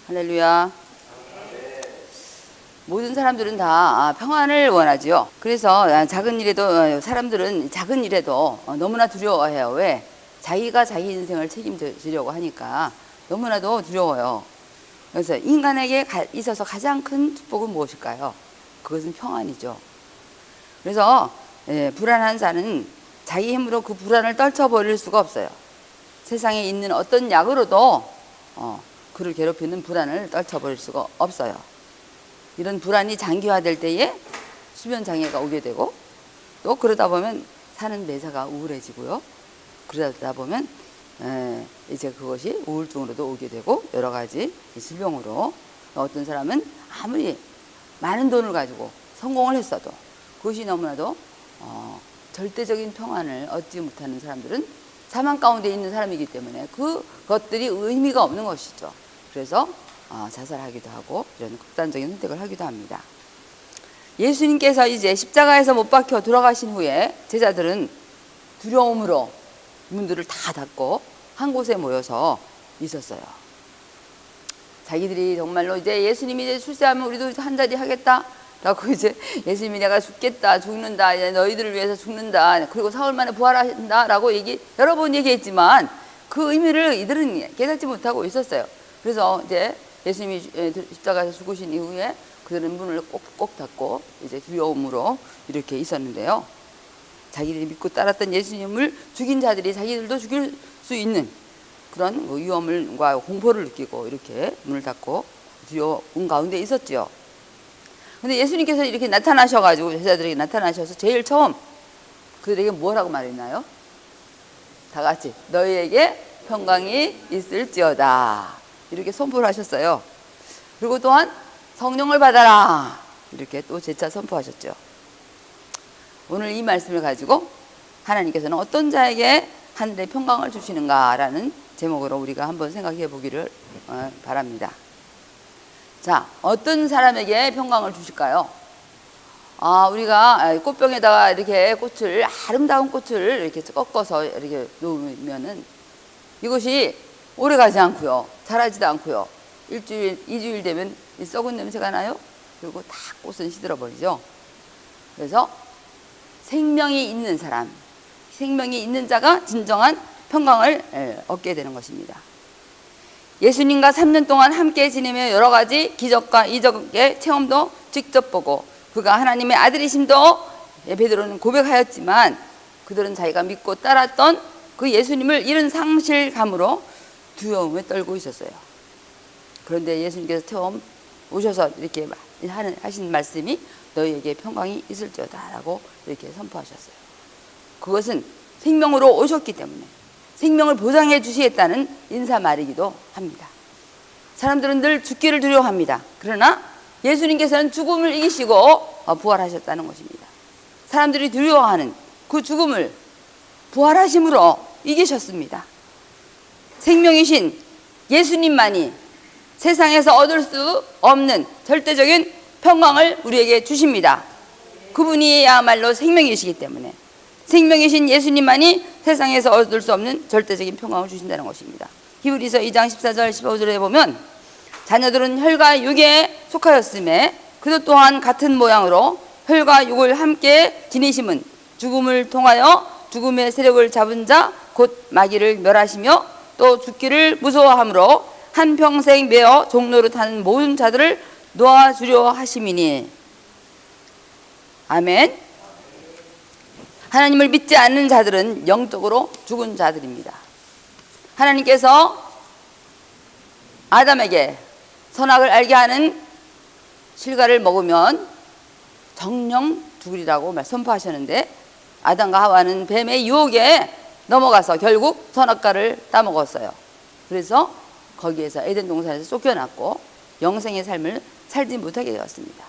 할렐루야. 모든 사람들은 다 평안을 원하지요. 그래서 작은 일에도 사람들은 작은 일에도 너무나 두려워해요. 왜? 자기가 자기 인생을 책임지려고 하니까 너무나도 두려워요. 그래서 인간에게 있어서 가장 큰 축복은 무엇일까요? 그것은 평안이죠. 그래서 불안한 자는 자기 힘으로 그 불안을 떨쳐버릴 수가 없어요. 세상에 있는 어떤 약으로도 그를 괴롭히는 불안을 떨쳐버릴 수가 없어요. 이런 불안이 장기화될 때에 수면 장애가 오게 되고, 또 그러다 보면 사는 매사가 우울해지고요. 그러다 보면 이제 그것이 우울증으로도 오게 되고, 여러 가지 질병으로, 어떤 사람은 아무리 많은 돈을 가지고 성공을 했어도 그것이 너무나도 절대적인 평안을 얻지 못하는 사람들은 사망 가운데 있는 사람이기 때문에 그것들이 의미가 없는 것이죠. 그래서 자살하기도 하고 이런 극단적인 선택을 하기도 합니다. 예수님께서 이제 십자가에서 못 박혀 돌아가신 후에 제자들은 두려움으로 문들을 다 닫고 한 곳에 모여서 있었어요. 자기들이 정말로 이제 예수님이 이제 출세하면 우리도 한 자리 하겠다 라고, 이제 예수님이 내가 죽겠다, 죽는다, 너희들을 위해서 죽는다, 그리고 사흘 만에 부활한다 라고 여러 번 얘기했지만 그 의미를 이들은 깨닫지 못하고 있었어요. 그래서 이제 예수님이 십자가에서 죽으신 이후에 그들은 문을 꼭 닫고 이제 두려움으로 이렇게 있었는데요. 자기들이 믿고 따랐던 예수님을 죽인 자들이 자기들도 죽일 수 있는 그런 위험과 공포를 느끼고 이렇게 문을 닫고 두려움 가운데 있었지요. 근데 예수님께서 이렇게 나타나셔가지고, 제자들에게 나타나셔서 제일 처음 그들에게 뭐라고 말했나요? 다 같이 너희에게 평강이 있을지어다 이렇게 선포를 하셨어요. 그리고 또한 성령을 받아라 이렇게 또 재차 선포하셨죠. 오늘 이 말씀을 가지고 하나님께서는 어떤 자에게 하늘의 평강을 주시는가라는 제목으로 우리가 한번 생각해 보기를 바랍니다. 자, 어떤 사람에게 평강을 주실까요? 우리가 꽃병에다가 이렇게 아름다운 꽃을 이렇게 꺾어서 이렇게 놓으면은 이것이 오래 가지 않고요. 자라지도 않고요. 일주일, 2주일 되면 썩은 냄새가 나요. 그리고 다 꽃은 시들어버리죠. 그래서 생명이 있는 사람, 생명이 있는 자가 진정한 평강을 얻게 되는 것입니다. 예수님과 3년 동안 함께 지내며 여러 가지 기적과 이적의 체험도 직접 보고 그가 하나님의 아들이심도 베드로는 고백하였지만 그들은 자기가 믿고 따랐던 그 예수님을 잃은 상실감으로 두려움에 떨고 있었어요. 그런데 예수님께서 처음 오셔서 이렇게 하신 말씀이 너희에게 평강이 있을지어다 라고 이렇게 선포하셨어요. 그것은 생명으로 오셨기 때문에 생명을 보장해 주시겠다는 인사말이기도 합니다. 사람들은 늘 죽기를 두려워합니다. 그러나 예수님께서는 죽음을 이기시고 부활하셨다는 것입니다. 사람들이 두려워하는 그 죽음을 부활하심으로 이기셨습니다. 생명이신 예수님만이 세상에서 얻을 수 없는 절대적인 평강을 우리에게 주십니다. 그분이야말로 생명이시기 때문에 생명이신 예수님만이 세상에서 얻을 수 없는 절대적인 평강을 주신다는 것입니다. 히브리서 2장 14절 15절에 보면 자녀들은 혈과 육에 속하였음에 그도 또한 같은 모양으로 혈과 육을 함께 지니심은 죽음을 통하여 죽음의 세력을 잡은 자 곧 마귀를 멸하시며 또 죽기를 무서워함으로 한평생 매어 종노릇하는 모든 자들을 놓아주려 하심이니. 아멘. 하나님을 믿지 않는 자들은 영적으로 죽은 자들입니다. 하나님께서 아담에게 선악을 알게 하는 실과를 먹으면 정령 죽으리라고 선포하셨는데 아담과 하와는 뱀의 유혹에 넘어가서 결국 선악과를 따먹었어요. 그래서 거기에서 에덴 동산에서 쫓겨났고 영생의 삶을 살지 못하게 되었습니다.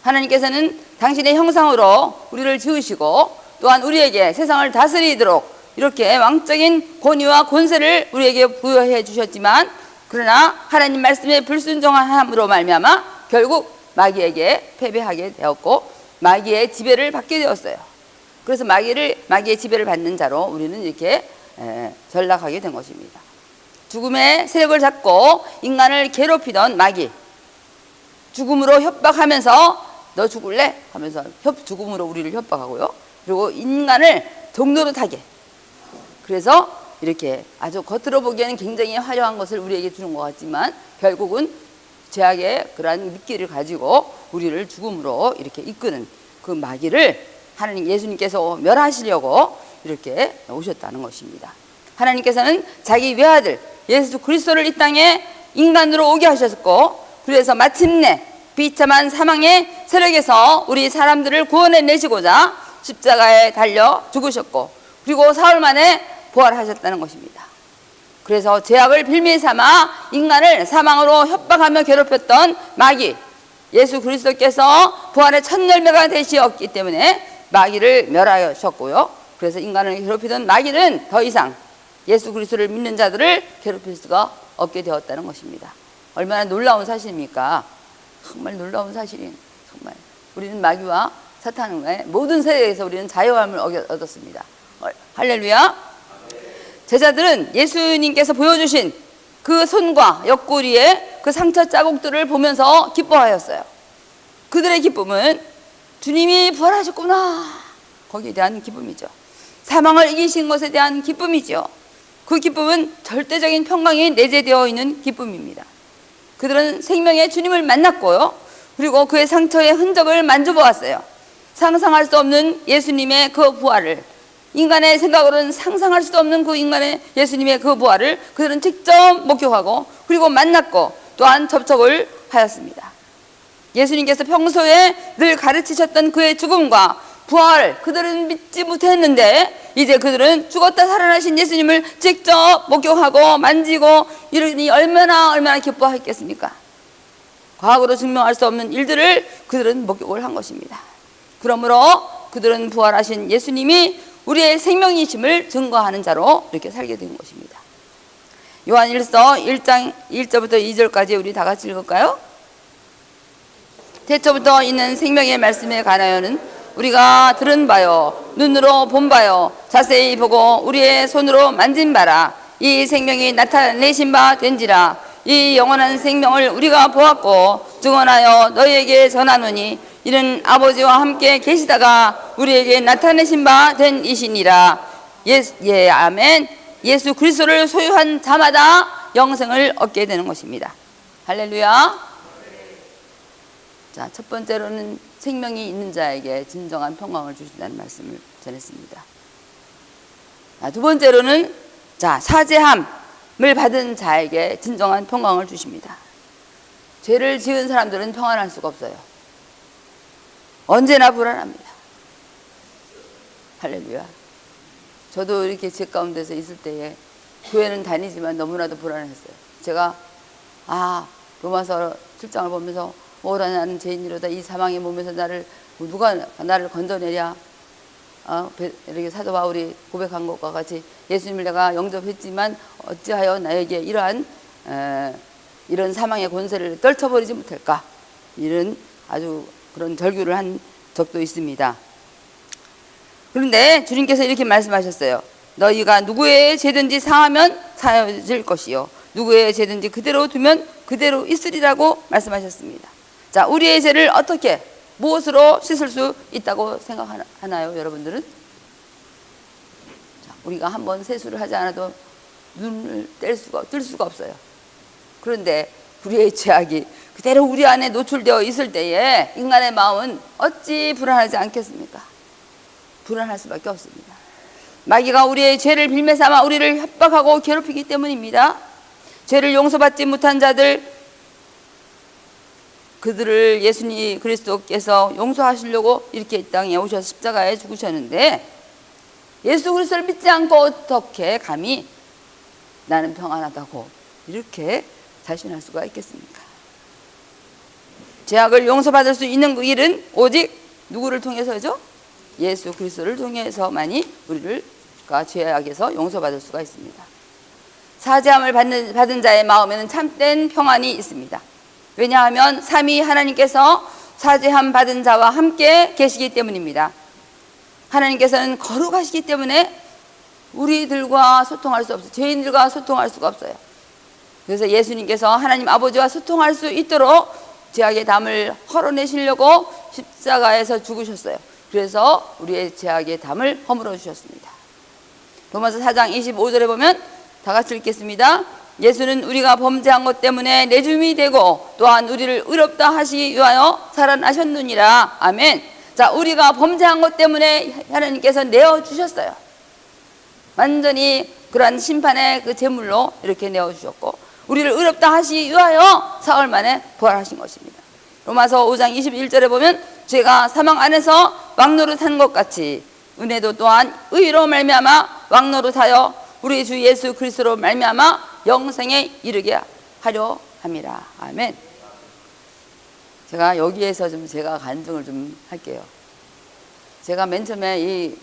하나님께서는 당신의 형상으로 우리를 지으시고 또한 우리에게 세상을 다스리도록 이렇게 왕적인 권위와 권세를 우리에게 부여해 주셨지만 그러나 하나님 말씀에 불순종함으로 말미암아 결국 마귀에게 패배하게 되었고 마귀의 지배를 받게 되었어요. 그래서 마귀의 지배를 받는 자로 우리는 이렇게 전락하게 된 것입니다. 죽음의 세력을 잡고 인간을 괴롭히던 마귀, 죽음으로 협박하면서 너 죽을래? 하면서 죽음으로 우리를 협박하고요. 그리고 인간을 종로로 타게. 그래서 이렇게 아주 겉으로 보기에는 굉장히 화려한 것을 우리에게 주는 것 같지만 결국은 죄악의 그러한 미끼를 가지고 우리를 죽음으로 이렇게 이끄는 그 마귀를 하나님 예수님께서 멸하시려고 이렇게 오셨다는 것입니다. 하나님께서는 자기 외아들 예수 그리스도를 이 땅에 인간으로 오게 하셨고, 그래서 마침내 비참한 사망의 세력에서 우리 사람들을 구원해 내시고자 십자가에 달려 죽으셨고, 그리고 사흘 만에 부활하셨다는 것입니다. 그래서 죄악을 빌미 삼아 인간을 사망으로 협박하며 괴롭혔던 마귀, 예수 그리스도께서 부활의 첫 열매가 되시었기 때문에 마귀를 멸하셨고요. 그래서 인간을 괴롭히던 마귀는 더 이상 예수 그리스도를 믿는 자들을 괴롭힐 수가 없게 되었다는 것입니다. 얼마나 놀라운 사실입니까? 정말 놀라운 사실인, 정말 우리는 마귀와 사탄의 모든 세력에서 우리는 자유함을 얻었습니다. 할렐루야. 제자들은 예수님께서 보여주신 그 손과 옆구리에 그 상처 자국들을 보면서 기뻐하였어요. 그들의 기쁨은 주님이 부활하셨구나, 거기에 대한 기쁨이죠. 사망을 이기신 것에 대한 기쁨이죠. 그 기쁨은 절대적인 평강이 내재되어 있는 기쁨입니다. 그들은 생명의 주님을 만났고요, 그리고 그의 상처의 흔적을 만져보았어요. 상상할 수 없는 예수님의 그 부활을, 인간의 생각으로는 상상할 수도 없는 그 인간의 예수님의 그 부활을 그들은 직접 목격하고 그리고 만났고 또한 접촉을 하였습니다. 예수님께서 평소에 늘 가르치셨던 그의 죽음과 부활, 그들은 믿지 못했는데 이제 그들은 죽었다 살아나신 예수님을 직접 목격하고 만지고 이러니 얼마나 기뻐했겠습니까? 과학으로 증명할 수 없는 일들을 그들은 목격을 한 것입니다. 그러므로 그들은 부활하신 예수님이 우리의 생명이심을 증거하는 자로 이렇게 살게 된 것입니다. 요한일서 1장 1절부터 2절까지 우리 다 같이 읽을까요? 태초부터 있는 생명의 말씀에 관하여는 우리가 들은 바요, 눈으로 본 바요, 자세히 보고 우리의 손으로 만진 바라. 이 생명이 나타내신 바 된지라. 이 영원한 생명을 우리가 보았고 증언하여 너희에게 전하노니 이는 아버지와 함께 계시다가 우리에게 나타내신 바 된 이시니라. 아멘. 예수 그리스도를 소유한 자마다 영생을 얻게 되는 것입니다. 할렐루야. 자, 첫 번째로는 생명이 있는 자에게 진정한 평강을 주신다는 말씀을 전했습니다. 두 번째로는 사죄함을 받은 자에게 진정한 평강을 주십니다. 죄를 지은 사람들은 평안할 수가 없어요. 언제나 불안합니다. 할렐루야. 저도 이렇게 죄 가운데서 있을 때에 교회는 다니지만 너무나도 불안했어요. 제가 로마서 7장을 보면서 오라 나는 죄인이로다 이 사망의 몸에서 누가 나를 건져내랴, 이렇게 사도 바울이 고백한 것과 같이 예수님을 내가 영접했지만 어찌하여 나에게 이러한 이런 사망의 권세를 떨쳐버리지 못할까, 이런 아주 그런 절규를 한 적도 있습니다. 그런데 주님께서 이렇게 말씀하셨어요. 너희가 누구의 죄든지 사하면 사해질 것이요 누구의 죄든지 그대로 두면 그대로 있으리라고 말씀하셨습니다. 자, 우리의 죄를 어떻게, 무엇으로 씻을 수 있다고 생각하나요, 여러분들은? 자, 우리가 한번 세수를 하지 않아도 눈을 뜰 수가 없어요. 그런데 우리의 죄악이 그대로 우리 안에 노출되어 있을 때에 인간의 마음은 어찌 불안하지 않겠습니까? 불안할 수밖에 없습니다. 마귀가 우리의 죄를 빌며 삼아 우리를 협박하고 괴롭히기 때문입니다. 죄를 용서받지 못한 자들, 그들을 예수님 그리스도께서 용서하시려고 이렇게 이 땅에 오셔서 십자가에 죽으셨는데, 예수 그리스도를 믿지 않고 어떻게 감히 나는 평안하다고 이렇게 자신할 수가 있겠습니까? 죄악을 용서받을 수 있는 그 일은 오직 누구를 통해서죠? 예수 그리스도를 통해서만이 우리가 죄악에서 용서받을 수가 있습니다. 사죄함을 받은 자의 마음에는 참된 평안이 있습니다. 왜냐하면 삼위 하나님께서 사죄함 받은 자와 함께 계시기 때문입니다. 하나님께서는 거룩하시기 때문에 우리들과 소통할 수 없어요. 죄인들과 소통할 수가 없어요. 그래서 예수님께서 하나님 아버지와 소통할 수 있도록 죄악의 담을 헐어내시려고 십자가에서 죽으셨어요. 그래서 우리의 죄악의 담을 허물어 주셨습니다. 로마서 4장 25절에 보면 다 같이 읽겠습니다. 예수는 우리가 범죄한 것 때문에 내줌이 되고 또한 우리를 의롭다 하시기 위하여 살아나셨느니라. 아멘. 자, 우리가 범죄한 것 때문에 하나님께서 내어주셨어요. 완전히 그러한 심판의 그 제물로 이렇게 내어주셨고 우리를 의롭다 하시기 위하여 사흘 만에 부활하신 것입니다. 로마서 5장 21절에 보면 죄가 사망 안에서 왕노릇한 것 같이 은혜도 또한 의로 말미암아 왕노릇하여 우리 주 예수 그리스도로 말미암아 영생에 이르게 하려 함이라. 아멘. 제가 여기에서 좀 제가 간증을 좀 할게요. 제가 맨 처음에 이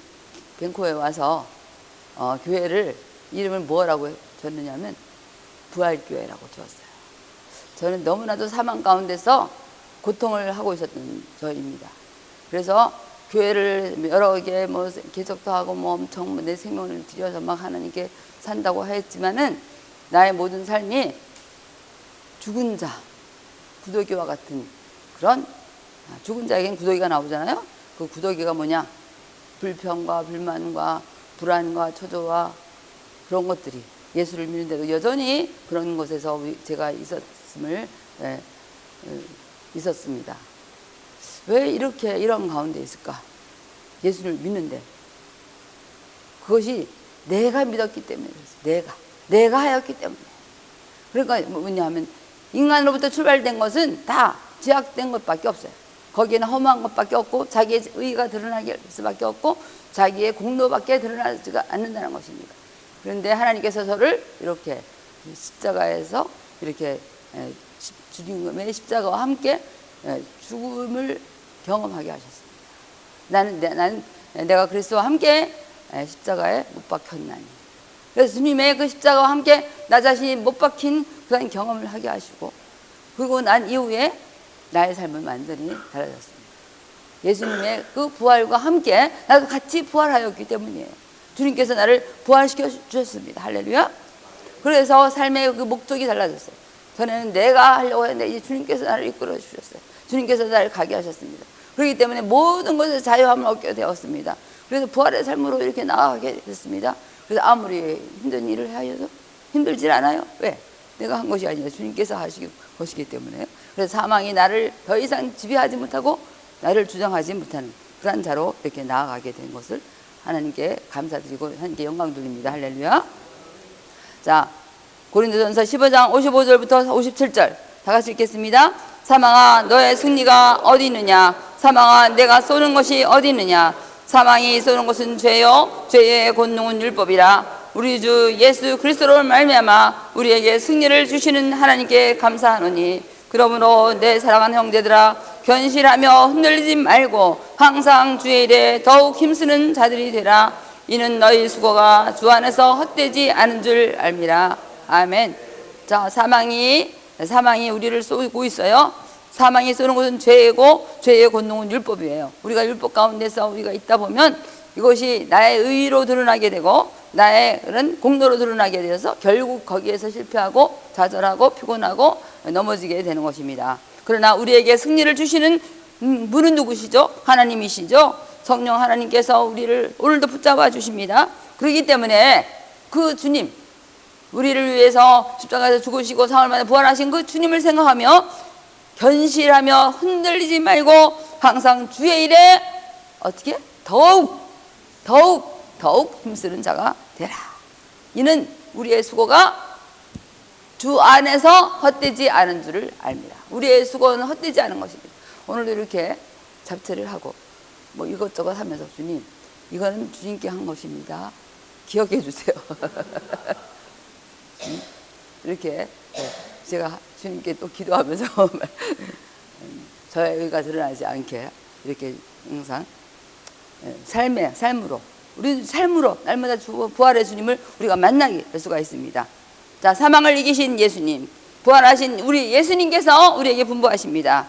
뱅코에 와서 교회를 이름을 뭐라고 줬느냐면 부활교회라고 지었어요. 저는 너무나도 사망 가운데서 고통을 하고 있었던 저입니다. 그래서 교회를 여러 개 뭐 개척도 하고 뭐 엄청 내 생명을 들여서 막 하나님께 산다고 했지만은 나의 모든 삶이 죽은 자, 구더기와 같은 그런 죽은 자에겐 구더기가 나오잖아요. 그 구더기가 뭐냐? 불평과 불만과 불안과 초조와 그런 것들이 예수를 믿는데도 여전히 그런 곳에서 제가 있었습니다. 왜 이렇게 이런 가운데 있을까? 예수를 믿는데 그것이 내가 믿었기 때문에 그랬어요. 내가 하였기 때문에. 그러니까 뭐냐면 인간으로부터 출발된 것은 다 제약된 것밖에 없어요. 거기에는 허무한 것밖에 없고 자기의 의의가 드러나게 할 수밖에 없고 자기의 공로밖에 드러나지가 않는다는 것입니다. 그런데 하나님께서 저를 이렇게 십자가에서 이렇게 주님의 십자가와 함께 죽음을 경험하게 하셨습니다. 나는 내가 그리스도와 함께 십자가에 못 박혔나니. 그래서 주님의 그 십자가와 함께 나 자신이 못 박힌 그런 경험을 하게 하시고 그리고 난 이후에 나의 삶은 완전히 달라졌습니다. 예수님의 그 부활과 함께 나도 같이 부활하였기 때문이에요. 주님께서 나를 부활시켜 주셨습니다. 할렐루야. 그래서 삶의 그 목적이 달라졌어요. 전에는 내가 하려고 했는데 이제 주님께서 나를 이끌어 주셨어요. 주님께서 나를 가게 하셨습니다. 그렇기 때문에 모든 것에서 자유함을 얻게 되었습니다. 그래서 부활의 삶으로 이렇게 나아가게 됐습니다. 그래서 아무리 힘든 일을 하셔도 힘들질 않아요. 왜? 내가 한 것이 아니라 주님께서 하시기 것이기 때문에. 그래서 사망이 나를 더 이상 지배하지 못하고 나를 주장하지 못하는 그런 자로 이렇게 나아가게 된 것을 하나님께 감사드리고 하나님께 영광 돌립니다. 할렐루야. 자, 고린도전서 15장 55절부터 57절 다 같이 읽겠습니다. 사망아 너의 승리가 어디 있느냐? 사망아 내가 쏘는 것이 어디 있느냐? 사망이 쏘는 것은 죄요 죄의 권능은 율법이라. 우리 주 예수 그리스도로 말미암아 우리에게 승리를 주시는 하나님께 감사하노니 그러므로 내 사랑하는 형제들아 견실하며 흔들리지 말고 항상 주의 일에 더욱 힘쓰는 자들이 되라. 이는 너희 수고가 주 안에서 헛되지 않은 줄 알미라. 아멘. 자, 사망이 우리를 쏘고 있어요. 사망이 쏘는 것은 죄이고 죄의 권능은 율법이에요. 우리가 율법 가운데서 우리가 있다 보면 이것이 나의 의로 드러나게 되고 나의 그런 공로로 드러나게 되어서 결국 거기에서 실패하고 좌절하고 피곤하고 넘어지게 되는 것입니다. 그러나 우리에게 승리를 주시는 분은 누구시죠? 하나님이시죠. 성령 하나님께서 우리를 오늘도 붙잡아 주십니다. 그렇기 때문에 그 주님, 우리를 위해서 십자가에서 죽으시고 사흘 만에 부활하신 그 주님을 생각하며 견실하며 흔들리지 말고 항상 주의 일에 어떻게? 더욱 힘쓰는 자가 되라. 이는 우리의 수고가 주 안에서 헛되지 않은 줄을 압니다. 우리의 수고는 헛되지 않은 것입니다. 오늘도 이렇게 잡채를 하고 뭐 이것저것 하면서 주님, 이거는 주님께 한 것입니다. 기억해 주세요. 이렇게 제가 주님께 또 기도하면서 저의 의가 드러나지 않게 이렇게 항상 삶으로 우리 삶으로 날마다 부활의 주님을 우리가 만나게 될 수가 있습니다. 자, 사망을 이기신 예수님, 부활하신 우리 예수님께서 우리에게 분부하십니다.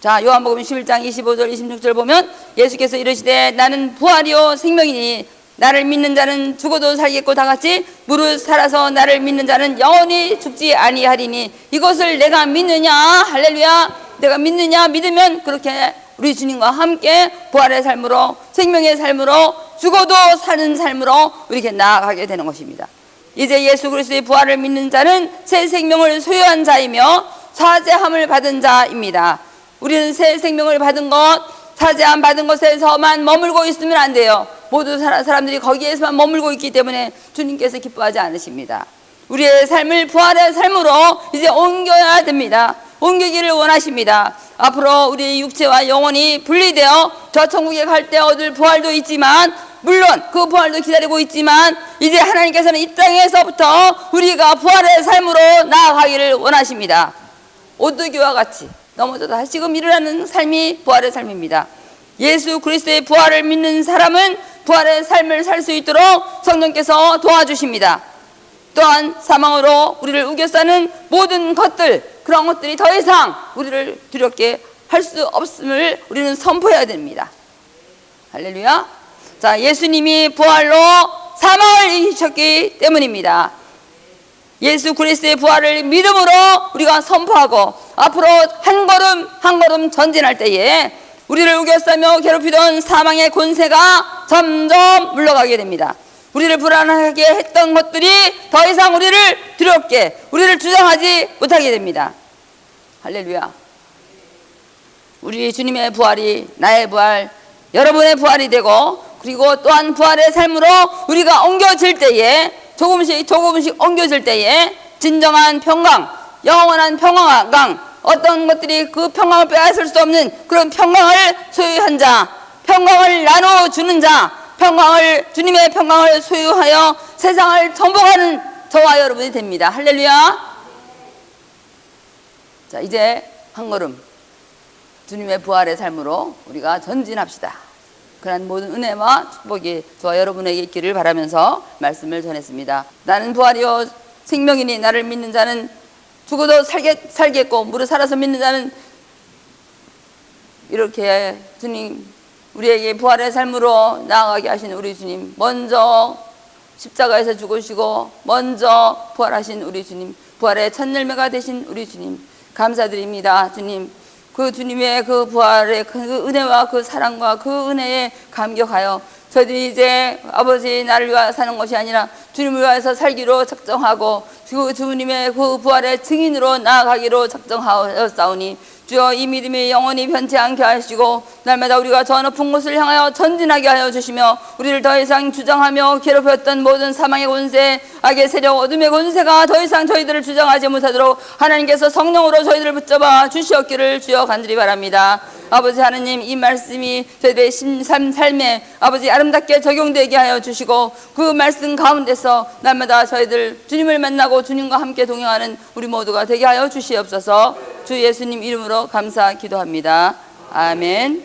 자, 요한복음 11장 25절 26절 보면 예수께서 이르시되 나는 부활이요 생명이니 나를 믿는 자는 죽어도 살겠고 다같이 무릇 살아서 나를 믿는 자는 영원히 죽지 아니하리니 이것을 내가 믿느냐. 할렐루야. 내가 믿느냐. 믿으면 그렇게 우리 주님과 함께 부활의 삶으로 생명의 삶으로 죽어도 사는 삶으로 이렇게 나아가게 되는 것입니다. 이제 예수 그리스도의 부활을 믿는 자는 새 생명을 소유한 자이며 사죄함을 받은 자입니다. 우리는 새 생명을 받은 것, 사죄함 받은 것에서만 머물고 있으면 안 돼요. 모두 사람들이 거기에서만 머물고 있기 때문에 주님께서 기뻐하지 않으십니다. 우리의 삶을 부활의 삶으로 이제 옮겨야 됩니다. 옮기기를 원하십니다. 앞으로 우리의 육체와 영혼이 분리되어 저 천국에 갈 때 얻을 부활도 있지만, 물론 그 부활도 기다리고 있지만, 이제 하나님께서는 이 땅에서부터 우리가 부활의 삶으로 나아가기를 원하십니다. 오두기와 같이 넘어져 다시금 일어나는 삶이 부활의 삶입니다. 예수 그리스도의 부활을 믿는 사람은 부활의 삶을 살 수 있도록 성령께서 도와주십니다. 또한 사망으로 우리를 우겨싸는 모든 것들, 그런 것들이 더 이상 우리를 두렵게 할 수 없음을 우리는 선포해야 됩니다. 할렐루야. 자, 예수님이 부활로 사망을 이기셨기 때문입니다. 예수 그리스도의 부활을 믿음으로 우리가 선포하고 앞으로 한 걸음 한 걸음 전진할 때에 우리를 우겨싸며 괴롭히던 사망의 권세가 점점 물러가게 됩니다. 우리를 불안하게 했던 것들이 더 이상 우리를 두렵게, 우리를 주장하지 못하게 됩니다. 할렐루야. 우리 주님의 부활이 나의 부활, 여러분의 부활이 되고, 그리고 또한 부활의 삶으로 우리가 옮겨질 때에 조금씩 옮겨질 때에 진정한 평강, 영원한 평강, 어떤 것들이 그 평강을 빼앗을 수 없는 그런 평강을 소유한 자, 평강을 나눠주는 자, 주님의 평강을 소유하여 세상을 정복하는 저와 여러분이 됩니다. 할렐루야. 자, 이제 한 걸음 주님의 부활의 삶으로 우리가 전진합시다. 그런 모든 은혜와 축복이 저와 여러분에게 있기를 바라면서 말씀을 전했습니다. 나는 부활이요 생명이니 나를 믿는 자는 죽어도 살겠고 무릇 살아서 믿는 자는, 이렇게 주님 우리에게 부활의 삶으로 나아가게 하신 우리 주님, 먼저 십자가에서 죽으시고 먼저 부활하신 우리 주님, 부활의 첫 열매가 되신 우리 주님 감사드립니다. 주님, 그 주님의 그 부활의 그 은혜와 그 사랑과 그 은혜에 감격하여 저희들이 이제 아버지 나를 위하여 사는 것이 아니라 주님을 위하여서 살기로 작정하고 그 주님의 그 부활의 증인으로 나아가기로 작정하였사오니 주여 이 믿음이 영원히 변치 않게 하시고 날마다 우리가 저 높은 곳을 향하여 전진하게 하여 주시며 우리를 더 이상 주장하며 괴롭혔던 모든 사망의 권세, 악의 세력, 어둠의 권세가 더 이상 저희들을 주장하지 못하도록 하나님께서 성령으로 저희들을 붙잡아 주시옵기를 주여 간절히 바랍니다. 아버지 하나님, 이 말씀이 저희들의 삶에 아버지 아름답게 적용되게 하여 주시고 그 말씀 가운데서 날마다 저희들 주님을 만나고 주님과 함께 동행하는 우리 모두가 되게 하여 주시옵소서. 주 예수님 이름으로 감사 기도합니다. 아멘.